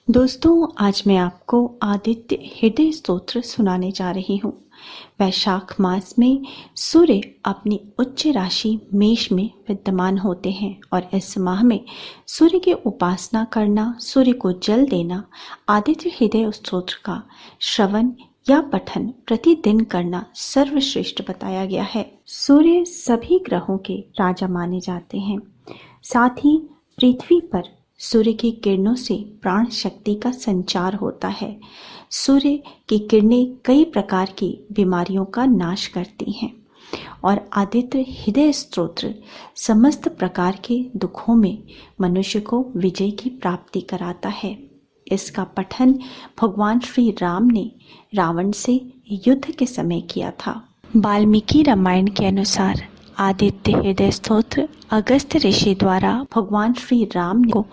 दोस्तों, आज मैं आपको आदित्य हृदय स्तोत्र सुनाने जा रही हूँ। वैशाख मास में सूर्य अपनी उच्च राशि मेष में विद्यमान होते हैं और इस माह में सूर्य की उपासना करना, सूर्य को जल देना, आदित्य हृदय स्तोत्र का श्रवण या पठन प्रतिदिन करना सर्वश्रेष्ठ बताया गया है। सूर्य सभी ग्रहों के राजा माने जाते हैं। साथ ही पृथ्वी पर सूर्य की किरणों से प्राण शक्ति का संचार होता है। सूर्य की किरणें कई प्रकार की बीमारियों का नाश करती हैं और आदित्य हृदय स्तोत्र समस्त प्रकार के दुखों में मनुष्य को विजय की प्राप्ति कराता है। इसका पठन भगवान श्री राम ने रावण से युद्ध के समय किया था। वाल्मीकि रामायण के अनुसार आदित्य हृदय स्तोत्र अगस्त्य ऋषि द्वारा भगवान श्री राम को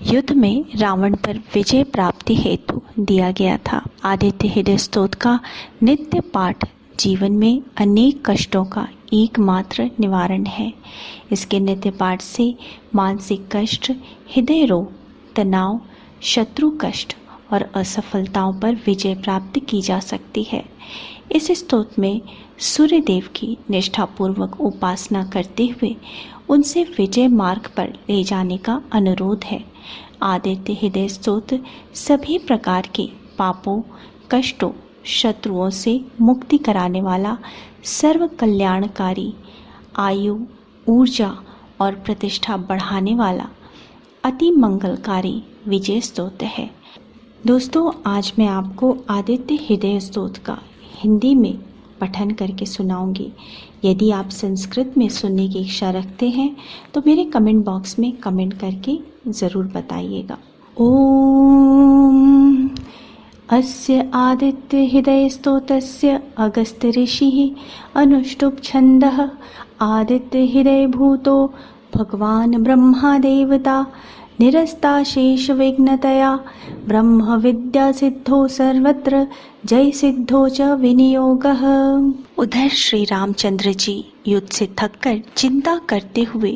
युद्ध में रावण पर विजय प्राप्ति हेतु दिया गया था। आदित्य हृदय स्तोत्र का नित्य पाठ जीवन में अनेक कष्टों का एकमात्र निवारण है। इसके नित्य पाठ से मानसिक कष्ट, हृदय रोग, तनाव, शत्रु कष्ट और असफलताओं पर विजय प्राप्त की जा सकती है। इस स्तोत्र में सूर्य देव की निष्ठापूर्वक उपासना करते हुए उनसे विजय मार्ग पर ले जाने का अनुरोध है। आदित्य हृदय स्तोत्र सभी प्रकार के पापों, कष्टों, शत्रुओं से मुक्ति कराने वाला सर्व कल्याणकारी, आयु, ऊर्जा और प्रतिष्ठा बढ़ाने वाला अति मंगलकारी विजय स्तोत्र है। दोस्तों, आज मैं आपको आदित्य हृदय स्तोत्र का हिंदी में पठन करके सुनाऊंगी। यदि आप संस्कृत में सुनने की इच्छा रखते हैं तो मेरे कमेंट बॉक्स में कमेंट करके ज़रूर बताइएगा। ओम अस्य आदित्य हृदय स्तोत्रस्य अगस्त्य ऋषिः अनुष्टुप् छन्दः आदित्य हृदय भूतो भगवान ब्रह्मा देवता निरस्ताशेष विघ्नतया ब्रह्म विद्या सिद्धो सर्वत्र जय सिद्धो च विनियोगः। उधर श्री रामचंद्र जी युद्ध से थककर चिंता करते हुए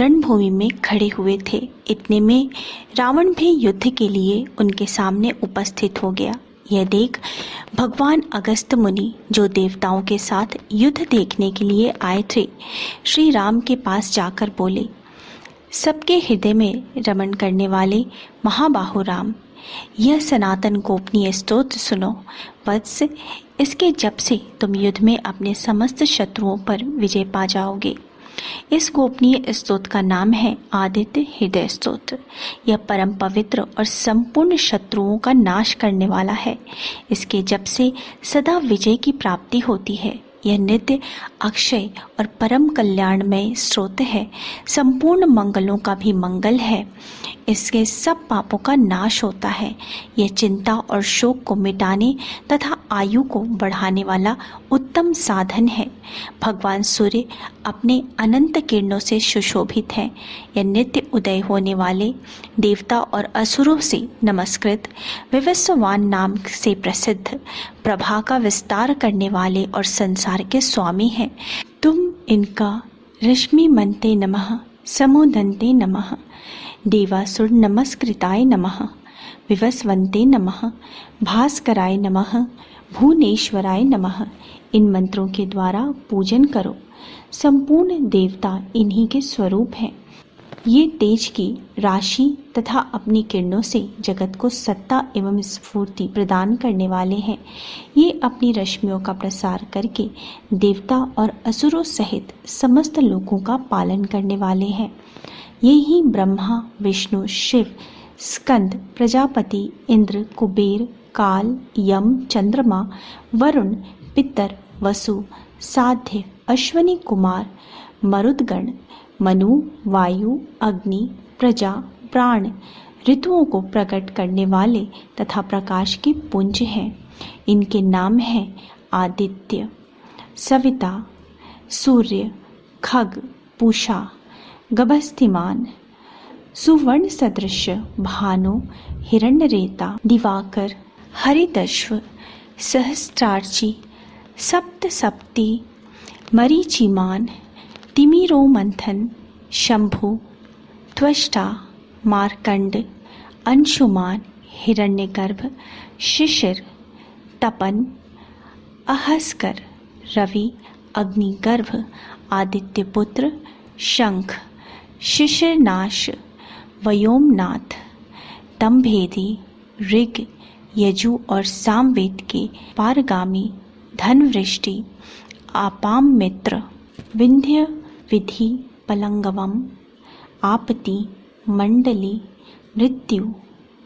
रणभूमि में खड़े हुए थे। इतने में रावण भी युद्ध के लिए उनके सामने उपस्थित हो गया। यह देख भगवान अगस्त्य मुनि, जो देवताओं के साथ युद्ध देखने के लिए आए थे, श्री राम के पास जाकर बोले, सबके हृदय में रमण करने वाले महाबाहु राम, यह सनातन गोपनीय स्तोत्र सुनो। वत्स, इसके जप से तुम युद्ध में अपने समस्त शत्रुओं पर विजय पा जाओगे। इस गोपनीय स्तोत्र का नाम है आदित्य हृदय स्तोत्र। यह परम पवित्र और संपूर्ण शत्रुओं का नाश करने वाला है। इसके जप से सदा विजय की प्राप्ति होती है। यह नित्य अक्षय और परम कल्याणमय स्रोत है। संपूर्ण मंगलों का भी मंगल है। इसके सब पापों का नाश होता है। यह चिंता और शोक को मिटाने तथा आयु को बढ़ाने वाला उत्तम साधन है। भगवान सूर्य अपने अनंत किरणों से सुशोभित है। यह नित्य उदय होने वाले देवता और असुरों से नमस्कृत विवस्वान नाम से प्रसिद्ध प्रभा का विस्तार करने वाले और संसार के स्वामी हैं। तुम इनका रश्मि मनते नमः, समोदन्ते नमः, देवासुर नमस्कृताय नमः, विवस्वन्ते नमः, भास्कराय नमः, भुवनेश्वराय नमः। इन मंत्रों के द्वारा पूजन करो। संपूर्ण देवता इन्हीं के स्वरूप हैं। ये तेज की राशि तथा अपनी किरणों से जगत को सत्ता एवं स्फूर्ति प्रदान करने वाले हैं। ये अपनी रश्मियों का प्रसार करके देवता और असुरों सहित समस्त लोगों का पालन करने वाले हैं। ये ही ब्रह्मा, विष्णु, शिव, स्कंद, प्रजापति, इंद्र, कुबेर, काल, यम, चंद्रमा, वरुण, पितर, वसु, साध्य, अश्वनी कुमार, मरुदगण, मनु, वायु, अग्नि, प्रजा, प्राण, ऋतुओं को प्रकट करने वाले तथा प्रकाश के पुंज हैं। इनके नाम हैं आदित्य, सविता, सूर्य, खग, पूषा, गभस्तिमान, सुवर्ण सदृश, भानु, हिरण्यरेता, दिवाकर, हरिदश्व, सहस्त्रार्ची, सप्तसप्ती, मरीचिमान, तिमिरो मंथन, शंभु, त्वष्टा, मार्कंड, अंशुमान, हिरण्यगर्भ, शिशिर, तपन, अहस्कर, रवि, अग्निगर्भ, आदित्यपुत्र, शंख, शिशिरनाश, व्योमनाथ, तमभेदी, ऋग, यजु और सामवेद के पारगामी, धनवृष्टि, आपाम मित्र, विंध्य, विधि, पलंगवम, आपति, मंडली, मृत्यु,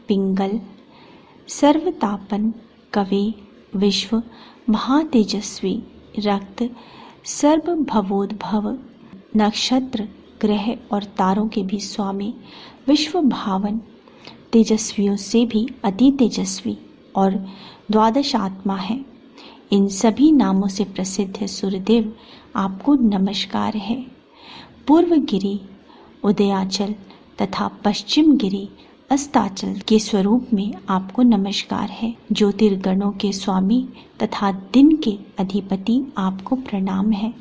पिंगल, सर्वतापन, कवे, विश्व, महातेजस्वी, रक्त, सर्वभवोद्भव, नक्षत्र, ग्रह और तारों के भी स्वामी, विश्व भावन, तेजस्वियों से भी अति तेजस्वी और द्वादश आत्मा है। इन सभी नामों से प्रसिद्ध सूर्यदेव आपको नमस्कार है। पूर्व गिरि, उदयाचल तथा पश्चिम गिरि, अस्ताचल के स्वरूप में आपको नमस्कार है। ज्योतिर्गणों के स्वामी तथा दिन के अधिपति आपको प्रणाम है।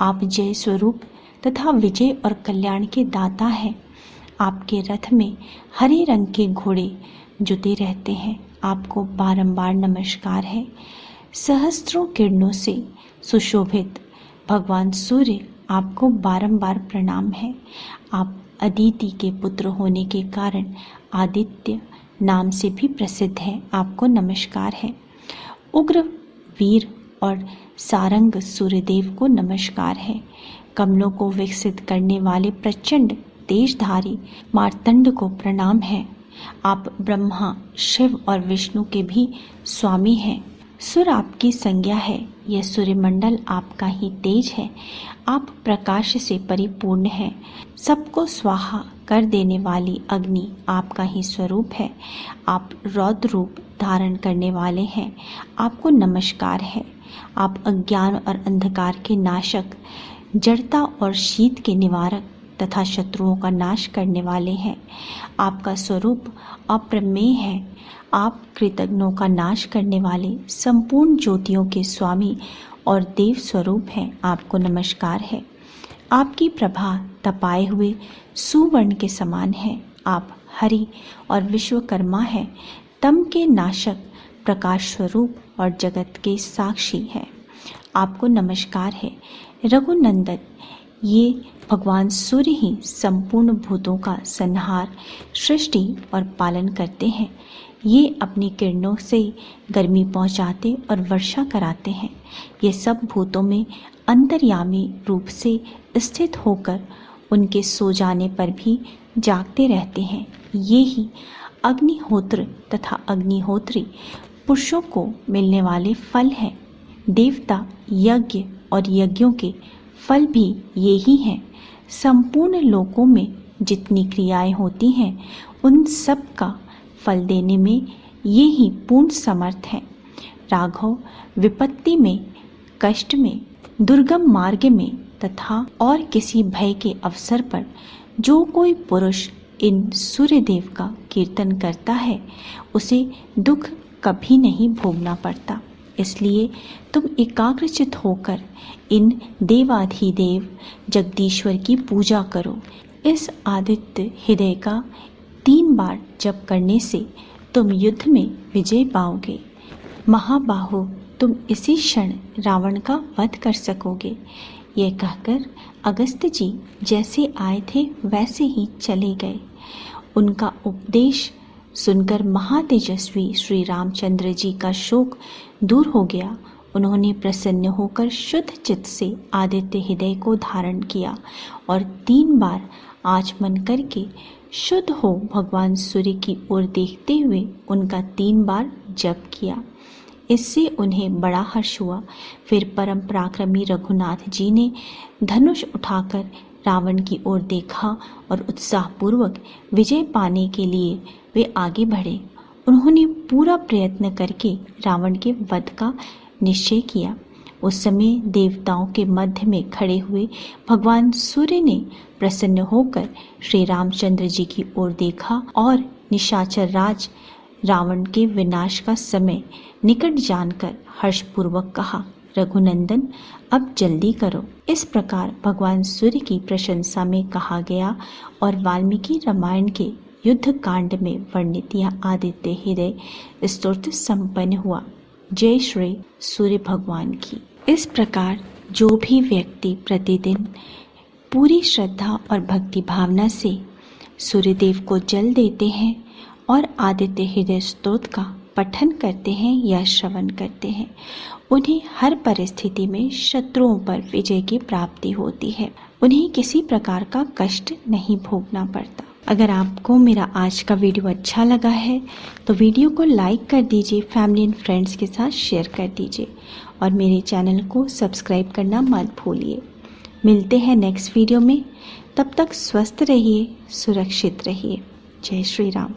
आप जय स्वरूप तथा विजय और कल्याण के दाता हैं। आपके रथ में हरे रंग के घोड़े जुते रहते हैं। आपको बारंबार नमस्कार है। सहस्त्रों किरणों से सुशोभित भगवान सूर्य आपको बारंबार प्रणाम है। आप अदिति के पुत्र होने के कारण आदित्य नाम से भी प्रसिद्ध है। आपको नमस्कार है। उग्र, वीर और सारंग सूर्यदेव को नमस्कार है। कमलों को विकसित करने वाले प्रचंड तेजधारी मार्तंड को प्रणाम है। आप ब्रह्मा, शिव और विष्णु के भी स्वामी हैं। सुर आपकी संज्ञा है। यह सूर्यमंडल आपका ही तेज है। आप प्रकाश से परिपूर्ण हैं। सबको स्वाहा कर देने वाली अग्नि आपका ही स्वरूप है। आप रौद्र रूप धारण करने वाले हैं। आपको नमस्कार है। आप अज्ञान और अंधकार के नाशक, जड़ता और शीत के निवारक तथा शत्रुओं का नाश करने वाले हैं। आपका स्वरूप अप्रमेय है। आप कृतज्ञों का नाश करने वाले संपूर्ण ज्योतियों के स्वामी और देव स्वरूप हैं। आपको नमस्कार है। आपकी प्रभा तपाए हुए सुवर्ण के समान है। आप हरि और विश्वकर्मा हैं। तम के नाशक, प्रकाश स्वरूप और जगत के साक्षी हैं। आपको नमस्कार है। रघुनंदन, ये भगवान सूर्य ही संपूर्ण भूतों का संहार, सृष्टि और पालन करते हैं। ये अपनी किरणों से गर्मी पहुंचाते और वर्षा कराते हैं। ये सब भूतों में अंतर्यामी रूप से स्थित होकर उनके सो जाने पर भी जागते रहते हैं। ये ही अग्निहोत्र तथा अग्निहोत्री पुरुषों को मिलने वाले फल हैं। देवता, यज्ञ और यज्ञों के फल भी ये ही हैं। संपूर्ण लोकों में जितनी क्रियाएं होती हैं उन सब का फल देने में ये ही पूर्ण समर्थ है। राघव, विपत्ति में, कष्ट में, दुर्गम मार्ग में तथा और किसी भय के अवसर पर जो कोई पुरुष इन सूर्यदेव का कीर्तन करता है उसे दुख कभी नहीं भोगना पड़ता। इसलिए तुम एकाग्रचित होकर इन देवाधिदेव जगदीश्वर की पूजा करो। इस आदित्य हृदय का 3 बार जप करने से तुम युद्ध में विजय पाओगे। महाबाहो, तुम इसी क्षण रावण का वध कर सकोगे। यह कहकर अगस्त्य जी जैसे आए थे वैसे ही चले गए। उनका उपदेश सुनकर महातेजस्वी श्री रामचंद्र जी का शोक दूर हो गया। उन्होंने प्रसन्न होकर शुद्ध चित्त से आदित्य हृदय को धारण किया और 3 बार आचमन करके शुद्ध हो भगवान सूर्य की ओर देखते हुए उनका 3 बार जप किया। इससे उन्हें बड़ा हर्ष हुआ। फिर परम पराक्रमी रघुनाथ जी ने धनुष उठाकर रावण की ओर देखा और उत्साहपूर्वक विजय पाने के लिए वे आगे बढ़े। उन्होंने पूरा प्रयत्न करके रावण के वध का निश्चय किया। उस समय देवताओं के मध्य में खड़े हुए भगवान सूर्य ने प्रसन्न होकर श्री रामचंद्र जी की ओर देखा और निशाचर राज रावण के विनाश का समय निकट जानकर हर्षपूर्वक कहा, रघुनंदन, अब जल्दी करो। इस प्रकार भगवान सूर्य की प्रशंसा में कहा गया और वाल्मीकि रामायण के युद्ध कांड में वर्णित यह आदित्य हृदय स्तोत्र संपन्न हुआ। जय श्री सूर्य भगवान की। इस प्रकार जो भी व्यक्ति प्रतिदिन पूरी श्रद्धा और भक्ति भावना से सूर्यदेव को जल देते हैं और आदित्य हृदय स्तोत्र का पठन करते हैं या श्रवण करते हैं, उन्हें हर परिस्थिति में शत्रुओं पर विजय की प्राप्ति होती है। उन्हें किसी प्रकार का कष्ट नहीं भोगना पड़ता। अगर आपको मेरा आज का वीडियो अच्छा लगा है तो वीडियो को लाइक कर दीजिए, फैमिली एंड फ्रेंड्स के साथ शेयर कर दीजिए और मेरे चैनल को सब्सक्राइब करना मत भूलिए। मिलते हैं नेक्स्ट वीडियो में। तब तक स्वस्थ रहिए, सुरक्षित रहिए। जय श्री राम।